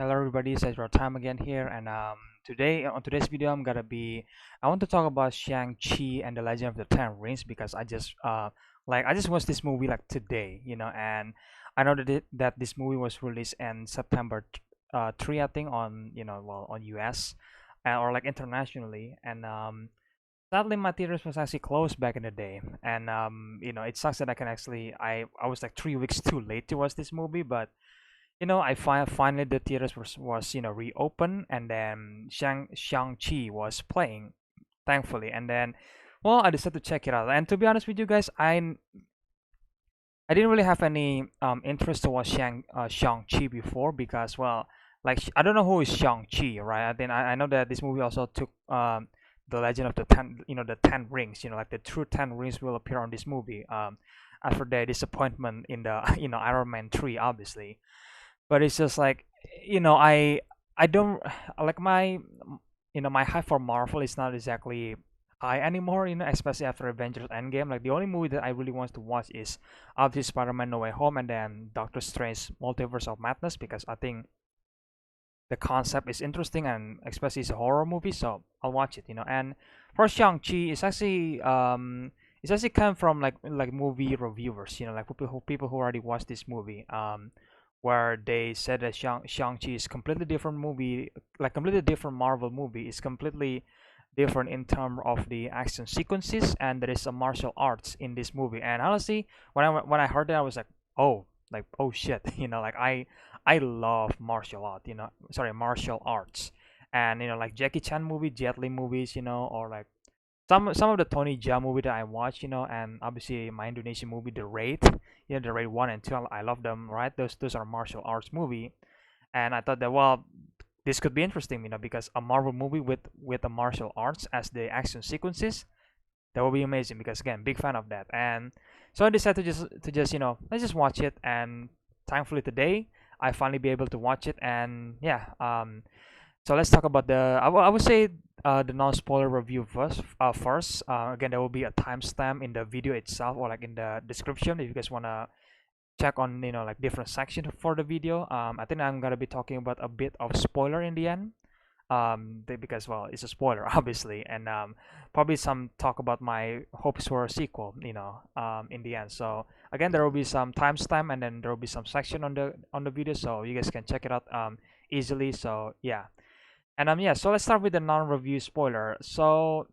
Hello everybody, it's EzraTime again here, and today on today's video I want to talk about Shang-Chi and the Legend of the Ten Rings because I just watched this movie like today, and I know that this movie was released in September 3, I think, on on US or like internationally, and sadly my theaters was actually closed back in the day, and it sucks that I was like 3 weeks too late to watch this movie, but finally the theaters was reopened, and then Shang-Chi was playing, thankfully, and then I decided to check it out. And to be honest with you guys, I didn't really have any interest to watch Shang-Chi before because I don't know who is Shang-Chi, right? I know that this movie also took the Legend of the Ten Rings, like the true Ten Rings will appear on this movie after their disappointment in the Iron Man 3, obviously. But it's just like, I don't like my hype for Marvel is not exactly high anymore, especially after Avengers Endgame. Like the only movie that I really want to watch is obviously Spider-Man No Way Home and then Doctor Strange Multiverse of Madness, because I think the concept is interesting, and especially it's a horror movie, so I'll watch it. And for Shang-Chi, it's actually come from like movie reviewers, like people who already watched this movie, where they said that Shang-Chi is completely different movie, like completely different Marvel movie. It's completely different in terms of the action sequences, and there is a martial arts in this movie. And honestly, when I heard that, I was like, oh shit, like I love martial arts, and like Jackie Chan movie, Jet Li movies, or like some of the Tony Jaa movie that I watch, and obviously my Indonesian movie, The Raid, The Raid 1 and 2, I love them, right? Those are martial arts movie, and I thought that this could be interesting, because a Marvel movie with the martial arts as the action sequences, that would be amazing. Because again, big fan of that, and so I decided to just let's just watch it, and thankfully today I finally be able to watch it, and yeah, so let's talk about I would say the non-spoiler review first. Again, there will be a timestamp in the video itself, or like in the description, if you guys wanna check on like different sections for the video. I think I'm gonna be talking about a bit of spoiler in the end. Because it's a spoiler obviously, and probably some talk about my hopes for a sequel. In the end. So again, there will be some timestamp, and then there will be some section on the video, so you guys can check it out easily. So yeah. And yeah, so let's start with the non-review spoiler. So,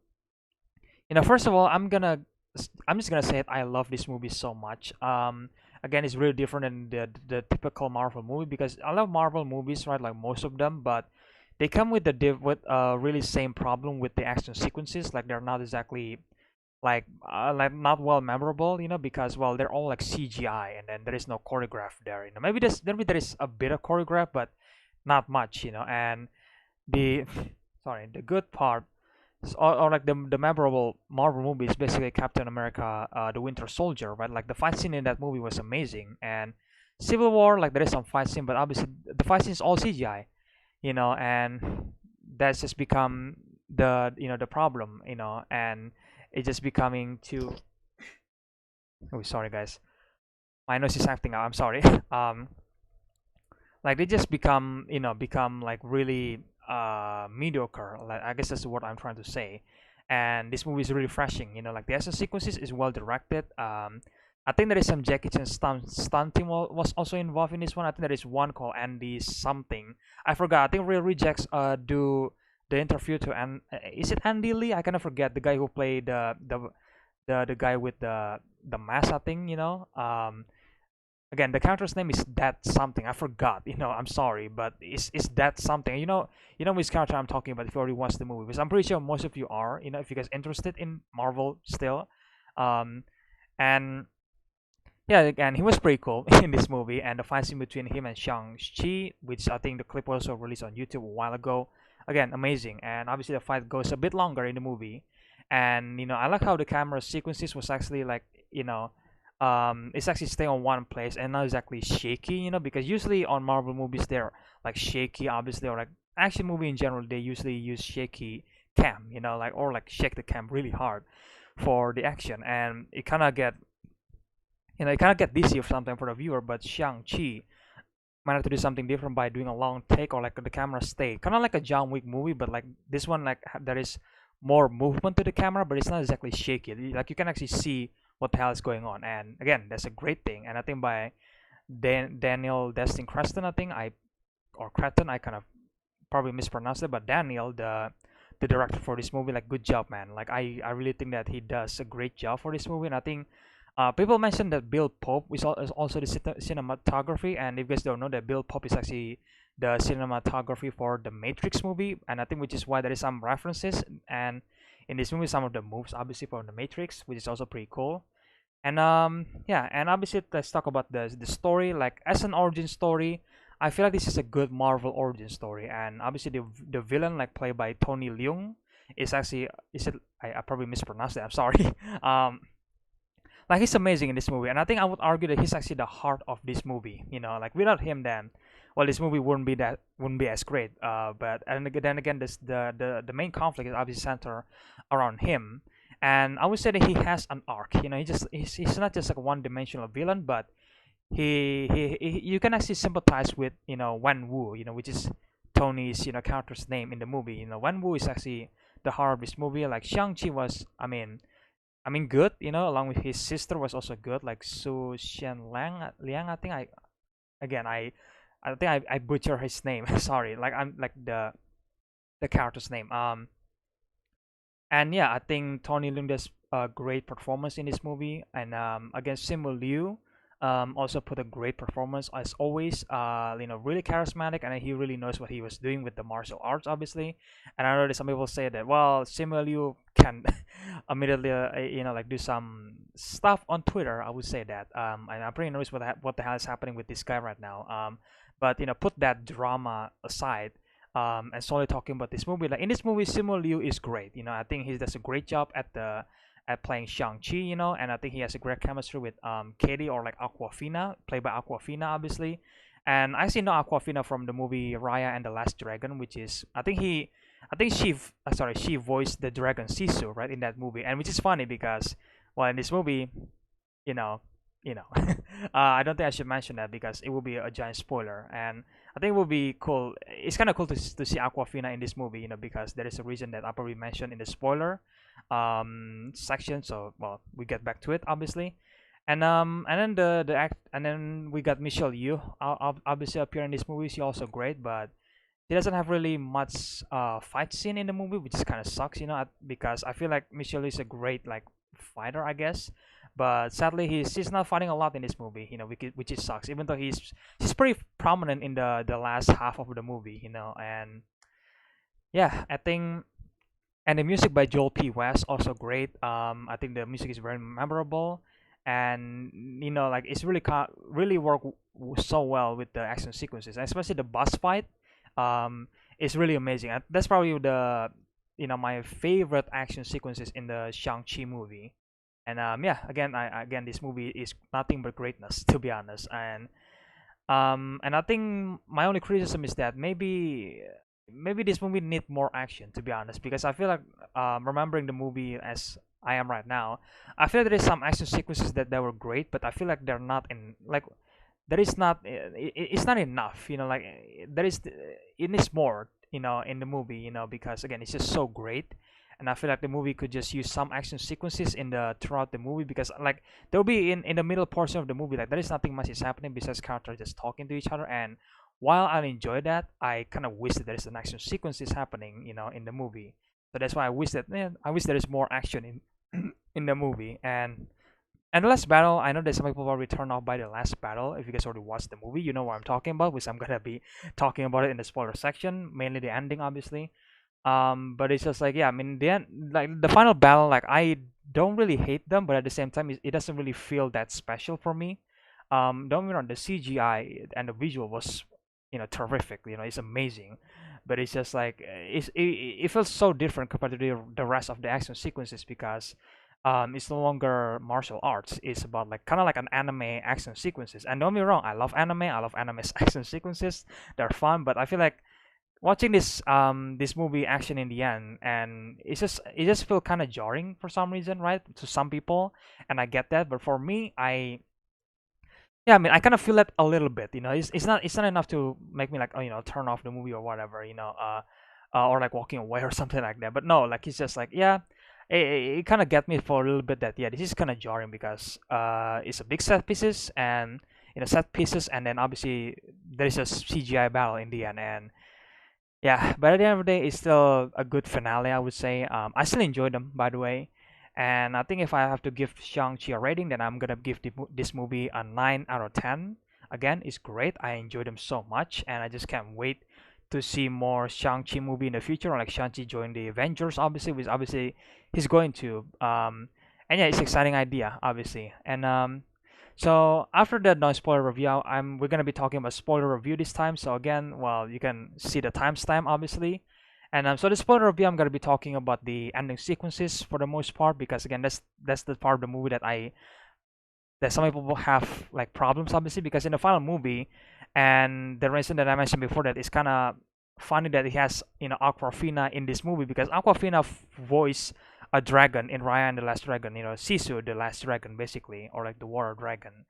first of all, I'm just gonna say it. I love this movie so much. Again, it's really different than the typical Marvel movie, because I love Marvel movies, right? Like most of them, but they come with really same problem with the action sequences. Like they're not exactly like not well memorable, because they're all like CGI, and then there is no choreograph there. Maybe there is a bit of choreograph, but not much, and the sorry, the good part or like the memorable Marvel movie is basically Captain America, the Winter Soldier, right? Like the fight scene in that movie was amazing, and Civil War, like there is some fight scene, but obviously the fight scene is all CGI, and that's just become the problem, and it's just becoming too. Oh, sorry guys, my nose is acting out. I'm sorry. Like they just become like really mediocre, like I guess that's what I'm trying to say. And this movie is really refreshing, like the action sequences is well directed. I think there is some Jackie Chan stunt team was also involved in this one. I think there is one called Andy something, I forgot. I think Real Rejects do the interview to, and is it Andy Lee? I kind of forget the guy who played the guy with the mask, I think. Again, the character's name is that something. I forgot. I'm sorry, but it's that something. Which character I'm talking about if you already watched the movie. Because I'm pretty sure most of you are. If you guys interested in Marvel still, um, and yeah, again, he was pretty cool in this movie, and the fight scene between him and Shang-Chi, which I think the clip was also released on YouTube a while ago. Again, amazing, and obviously the fight goes a bit longer in the movie, and I like how the camera sequences was actually like it's actually staying on one place and not exactly shaky, because usually on Marvel movies they're like shaky, obviously, or like action movie in general they usually use shaky cam, or like shake the cam really hard for the action, and it kind of get dizzy or something for the viewer. But Shang-Chi, might have to do something different by doing a long take or like the camera stay, kind of like a John Wick movie, but like this one, like there is more movement to the camera, but it's not exactly shaky. Like you can actually see what the hell is going on, and again, that's a great thing. And I think by Daniel Destin Creston, I think I or Cretton, I kind of probably mispronounced it, but Daniel, the director for this movie, like good job, man. Like I really think that he does a great job for this movie, and I think people mentioned that Bill Pope is also the cinematography, and if you guys don't know that Bill Pope is actually the cinematography for the Matrix movie, and I think which is why there is some references and in this movie some of the moves obviously from the Matrix, which is also pretty cool. And yeah, and obviously let's talk about the story. Like as an origin story, I feel like this is a good Marvel origin story, and obviously the villain like played by Tony Leung is actually is it I probably mispronounced it. I'm sorry. Like he's amazing in this movie, and I think I would argue that he's actually the heart of this movie. You know, like without him, then well, this movie wouldn't be as great. But and then again, the main conflict is obviously centered around him, and I would say that he has an arc. You know, he's not just like a one-dimensional villain, but he you can actually sympathize with Wenwu, which is Tony's character's name in the movie. Wenwu is actually the heart of this movie. Like Shang-Chi was, I mean, good. Along with his sister was also good. Like Su Xian Liang. I think I think I butcher his name. Sorry. Like I'm like the character's name. And yeah, I think Tony Leung does a great performance in this movie, and against Simu Liu, also put a great performance as always. Really charismatic, and he really knows what he was doing with the martial arts, obviously. And I know that some people say that well, Simu Liu can immediately, like do some stuff on Twitter. I would say that, and I'm pretty nervous what the hell is happening with this guy right now. But put that drama aside, and solely talking about this movie. Like in this movie, Simu Liu is great. I think he does a great job at playing Shang-Chi. And I think he has a great chemistry with Katie, or like Aquafina, played by Aquafina, obviously. And I actually know Aquafina from the movie Raya and the Last Dragon, which is she voiced the dragon Sisu, right, in that movie. And which is funny because well, in this movie, you know, I don't think I should mention that because it will be a giant spoiler. And I think it will be cool. It's kind of cool to see Aquafina in this movie, because there is a reason that I probably mentioned in the spoiler section. So well, we get back to it, obviously. And then the act, and then we got Michelle Yeoh, obviously appear in this movie. She's also great, but he doesn't have really much fight scene in the movie, which kind of sucks, because I feel like Michelle is a great like fighter, I guess. But sadly, he's not fighting a lot in this movie, which is sucks. Even though he's pretty prominent in the last half of the movie, and yeah, I think. And the music by Joel P. West also great. I think the music is very memorable, and like it's really work so well with the action sequences, especially the boss fight. It's really amazing. That's probably my favorite action sequences in the Shang-Chi movie. And yeah, again, this movie is nothing but greatness, to be honest. And I think my only criticism is that maybe this movie need more action, to be honest, because I feel like remembering the movie as I am right now, I feel there is some action sequences that were great, but I feel like they're not in like there is not it's not enough, like there is it needs more, in the movie, because again it's just so great. And I feel like the movie could just use some action sequences in the throughout the movie, because like there'll be in the middle portion of the movie, like there is nothing much is happening besides characters just talking to each other. And while I enjoy that, I kind of wish that there is an action sequences happening, in the movie. So that's why I wish there is more action in in the movie. And the last battle, I know that some people probably turned off by the last battle. If you guys already watched the movie, you know what I'm talking about, which I'm gonna be talking about it in the spoiler section, mainly the ending, obviously. But it's just like, yeah, I mean, the end, like the final battle, like I don't really hate them, but at the same time, it doesn't really feel that special for me. Don't get me wrong, the CGI and the visual was, terrific. It's amazing, but it's just like it feels so different compared to the rest of the action sequences, because it's no longer martial arts. It's about like kind of like an anime action sequences. And don't get me wrong, I love anime. I love anime's action sequences. They're fun, but I feel like watching this movie action in the end, and it just feel kind of jarring for some reason, right, to some people. And I get that, but for me, Yeah, I mean, I kind of feel that a little bit. It's not enough to make me like, oh, turn off the movie or whatever. Or like walking away or something like that. But no, like it's just like, yeah, it kind of get me for a little bit that, yeah, this is kind of jarring because it's a big set pieces and set pieces, and then obviously there is a CGI battle in the end, and yeah, but at the end of the day, it's still a good finale, I would say. I still enjoy them, by the way. And I think if I have to give Shang-Chi a rating, then I'm gonna give this movie a 9 out of 10. Again, it's great. I enjoy them so much, and I just can't wait to see more Shang-Chi movie in the future, or like Shang-Chi join the Avengers, obviously, which obviously he's going to. And yeah, it's an exciting idea, obviously. And so after the non-spoiler review, we're gonna be talking about spoiler review this time. So again, well, you can see the timestamp obviously, and so the spoiler review, I'm gonna be talking about the ending sequences for the most part because again, that's the part of the movie that some people will have like problems obviously because in the final movie, and the reason that I mentioned before that it's kind of funny that he has Aquafina in this movie because Aquafina voiced a dragon in Raya and the Last Dragon, Sisu the Last Dragon basically, or like the Water Dragon.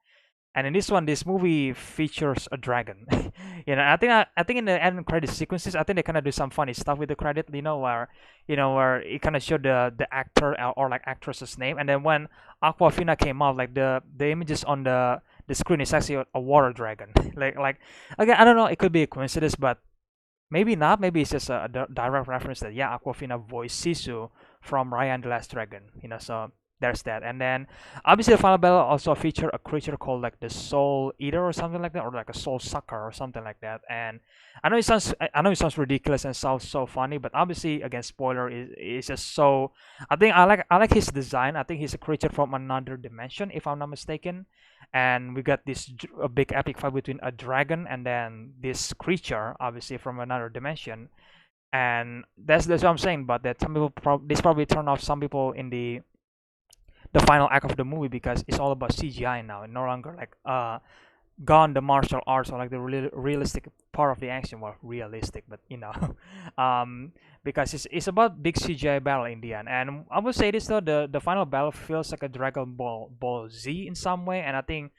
And in this one, this movie features a dragon. I think in the end credit sequences, I think they kind of do some funny stuff with the credit. Where it kind of showed the actor or like actress's name, and then when Aquafina came out, like the images on the screen is actually a water dragon. like again, I don't know. It could be a coincidence, but maybe not. Maybe it's just a direct reference that yeah, Aquafina voiced Sisu from Raya and the Last Dragon. So there's that. And then obviously the final battle also feature a creature called like the Soul Eater or something like that, or like a Soul Sucker or something like that. And I know it sounds ridiculous and sounds so funny, but obviously again spoiler is just so. I think I like his design. I think he's a creature from another dimension, if I'm not mistaken, and we got this a big epic fight between a dragon and then this creature obviously from another dimension, and that's what I'm saying. But that some people this probably turn off some people in the final act of the movie because it's all about CGI now and no longer like gone the martial arts or like the realistic part of the action. Well, realistic, but because it's about big CGI battle in the end. And I would say this though, the final battle feels like a Dragon Ball Z in some way, and I think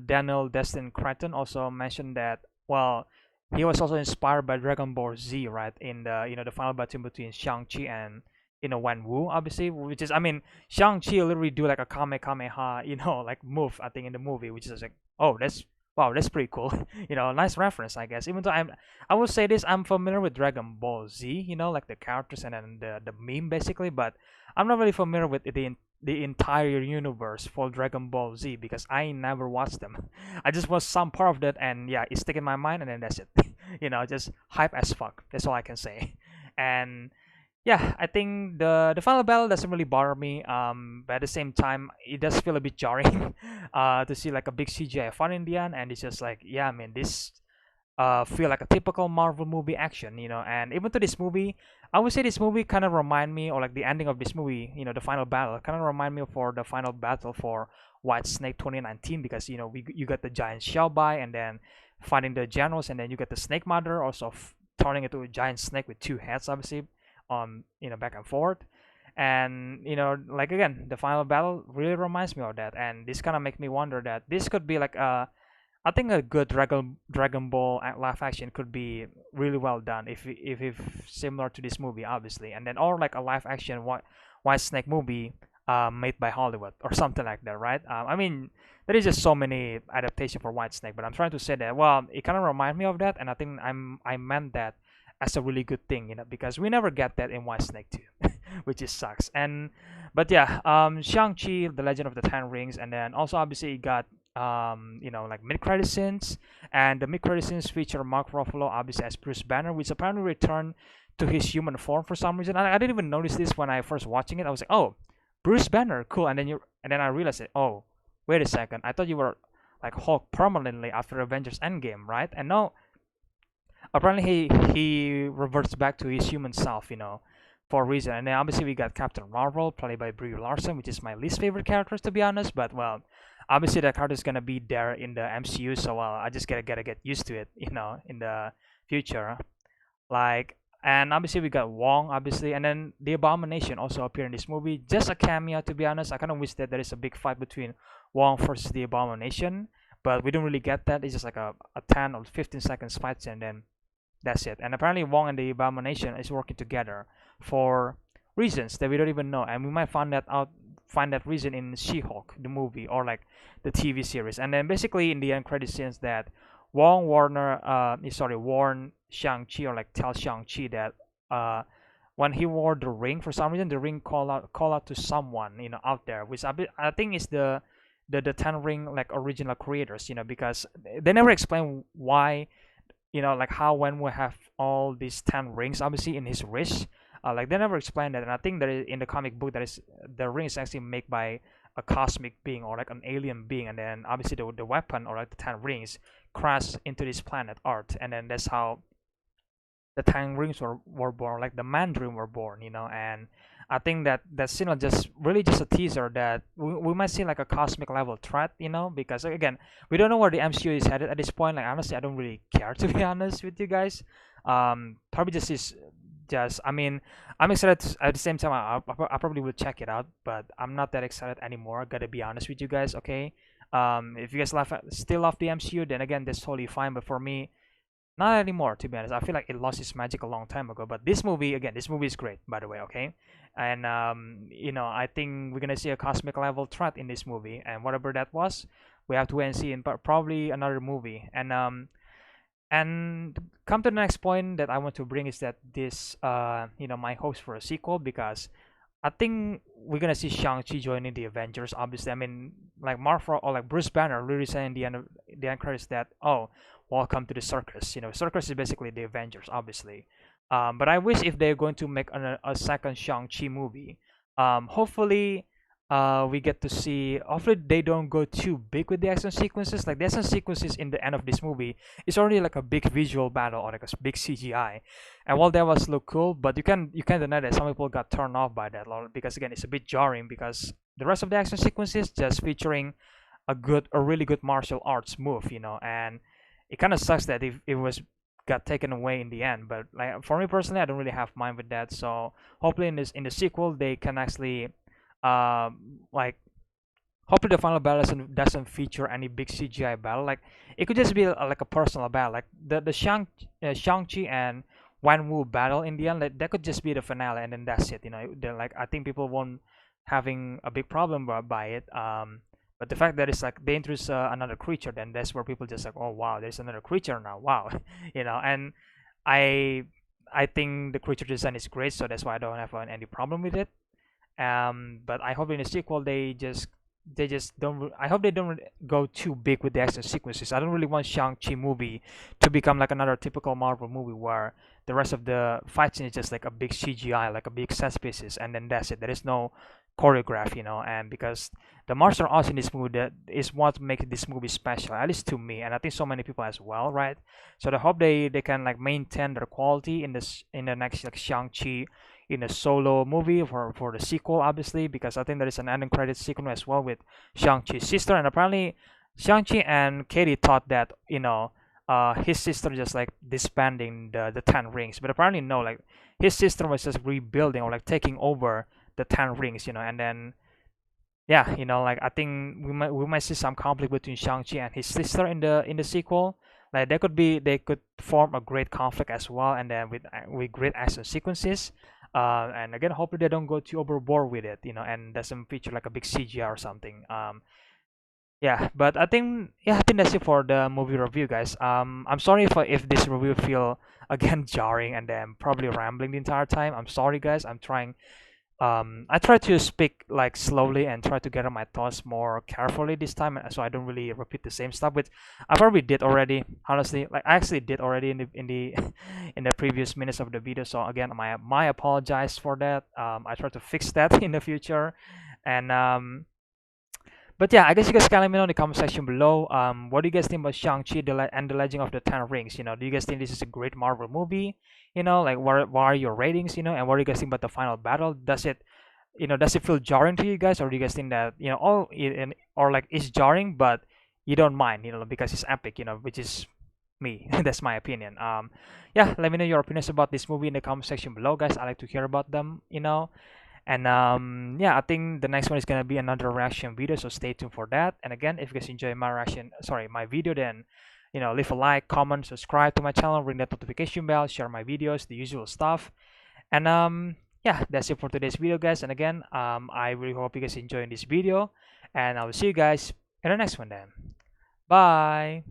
Daniel Destin Cretton also mentioned that, well, he was also inspired by Dragon Ball Z, right? In the final battle between Shang-Chi and Wenwu, obviously, which is, I mean, Shang-Chi literally do like a Kamehameha, like move, I think, in the movie, which is like, oh, that's wow, that's pretty cool. Nice reference, I guess. Even though I will say this, I'm familiar with Dragon Ball Z, like the characters and then the meme basically, but I'm not really familiar with the entire universe for Dragon Ball Z because I never watched them. I just watched some part of that, and yeah, it's stuck in my mind, and then that's it. Just hype as fuck. That's all I can say. And yeah, I think the final battle doesn't really bother me. But at the same time, it does feel a bit jarring, to see like a big CGI fight in the end, and it's just like, yeah, I mean, this feel like a typical Marvel movie action, and even to this movie, I would say this movie kind of remind me, or like the ending of this movie, the final battle, kind of remind me for the final battle for White Snake 2019 because you got the giant Xiaobai and then fighting the generals, and then you get the Snake Mother also turning into a giant snake with two heads, obviously, back and forth. And like again, the final battle really reminds me of that, and this kind of make me wonder that this could be like I think a good Dragon Ball live action could be really well done if similar to this movie, obviously, and then or like a live action White Snake movie made by Hollywood or something like that, right? I mean, there is just so many adaptation for White Snake, but I'm trying to say that, well, it kind of remind me of that, and I think I meant that as a really good thing, because we never get that in White Snake 2, which is sucks. But yeah, Shang-Chi, The Legend of the Ten Rings, and then also obviously it got like mid-credit scenes, and the mid-credit scenes feature Mark Ruffalo obviously as Bruce Banner, which apparently returned to his human form for some reason. I didn't even notice this when I first watching it. I was like, oh, Bruce Banner, cool. And then I realized it. Oh, wait a second. I thought you were like Hulk permanently after Avengers Endgame, right? And no, apparently he reverts back to his human self, for a reason. And then obviously we got Captain Marvel, played by Brie Larson, which is my least favorite character to be honest. But well, obviously that character is gonna be there in the MCU, so well, I just gotta get used to it, in the future. Like, and obviously we got Wong, obviously, and then the Abomination also appear in this movie. Just a cameo, to be honest. I kind of wish that there is a big fight between Wong versus the Abomination, but we don't really get that. It's just like a 10 or 15 seconds fight scene, and then that's it. And apparently Wong and the Abomination is working together for reasons that we don't even know, and we might find that reason in She-Hulk, the movie, or like the TV series. And then basically in the end credit scenes that warn Shang-Chi, or like tell Shang-Chi that when he wore the ring, for some reason the ring call out to someone, out there, which I think is the Ten Ring like original creators, because they never explain why, like how Wenwu have all these 10 rings obviously in his wrist. Like they never explained that, and I think that in the comic book that is the ring is actually made by a cosmic being or like an alien being, and then obviously the weapon or like the 10 rings crash into this planet Earth, and then that's how the Tang rings were born, like the Mandarin were born, and I think that scene was just really just a teaser that we might see like a cosmic level threat, because again, we don't know where the MCU is headed at this point. Like honestly, I don't really care to be honest with you guys. Probably just I mean, I'm excited at the same time. I probably will check it out, but I'm not that excited anymore. Gotta be honest with you guys, okay? If you guys still love the MCU, then again, that's totally fine. But for me, not anymore, to be honest. I feel like it lost its magic a long time ago. But this movie, again, this movie is great, by the way, okay? And I think we're gonna see a cosmic level threat in this movie, and whatever that was, we have to wait and see in probably another movie. And come to the next point that I want to bring is that this, my hopes for a sequel, because I think we're gonna see Shang-Chi joining the Avengers. Obviously, I mean, like Marvel or like Bruce Banner literally saying the end credits that, oh, welcome to the circus. Circus is basically the Avengers, obviously. But I wish if they're going to make a second Shang-Chi movie, hopefully, we get to see. Hopefully, they don't go too big with the action sequences. Like the action sequences in the end of this movie is already like a big visual battle or like a big CGI. And while that was look cool, but you can't deny that some people got turned off by that, because again, it's a bit jarring because the rest of the action sequences just featuring a really good martial arts move, and it kind of sucks that it was got taken away in the end. But like for me personally, I don't really have mind with that. So hopefully in the sequel they can actually like hopefully the final battle doesn't feature any big CGI battle. Like it could just be like a personal battle, like the Shang-Chi and Wenwu battle in the end. Like, that could just be the finale, and then that's it. Like I think people won't having a big problem by it. But the fact that it's like they introduce another creature, then that's where people just like, oh wow, there's another creature now. Wow, And I I think the creature design is great, so that's why I don't have any problem with it. But I hope in the sequel they just don't. I hope they don't go too big with the action sequences. I don't really want Shang-Chi movie to become like another typical Marvel movie where the rest of the fight scene is just like a big CGI, like a big set pieces, and then that's it. There is no choreograph, and because the martial arts in this movie that is what makes this movie special, at least to me, and I think so many people as well, right? So I hope they can like maintain their quality in the next like Shang-Chi in a solo movie for the sequel, obviously, because I think there is an ending credit sequence as well with Shang-Chi's sister, and apparently Shang-Chi and Katie thought that his sister just like disbanding the 10 rings, but apparently no, like his sister was just rebuilding or like taking over the 10 rings, and then yeah, like I think we might see some conflict between Shang-Chi and his sister in the sequel. Like they could form a great conflict as well, and then with great action sequences. And again, hopefully they don't go too overboard with it, and doesn't feature like a big CGI or something. Yeah, but I think that's it for the movie review, guys. I'm sorry if this review feel again jarring and then probably rambling the entire time. I'm sorry, guys. I try to speak like slowly and try to gather my thoughts more carefully this time, so I don't really repeat the same stuff, which I probably did already. Honestly, like I actually did already in the in the previous minutes of the video. So again, my apologize for that. I try to fix that in the future, and but yeah, I guess you guys can let me know in the comment section below. What do you guys think about Shang-Chi and the Legend of the Ten Rings? Do you guys think this is a great Marvel movie? Like what are your ratings? And what do you guys think about the final battle? Does it feel jarring to you guys, or do you guys think that or like it's jarring, but you don't mind, because it's epic, which is me. That's my opinion. Yeah, let me know your opinions about this movie in the comment section below, guys. I like to hear about them. And yeah, I think the next one is gonna be another reaction video, so stay tuned for that. And again, if you guys enjoy my reaction, sorry, my video, then leave a like, comment, subscribe to my channel, ring that notification bell, share my videos, the usual stuff. And yeah, that's it for today's video, guys. And again, I really hope you guys enjoying this video, and I will see you guys in the next one then. Bye.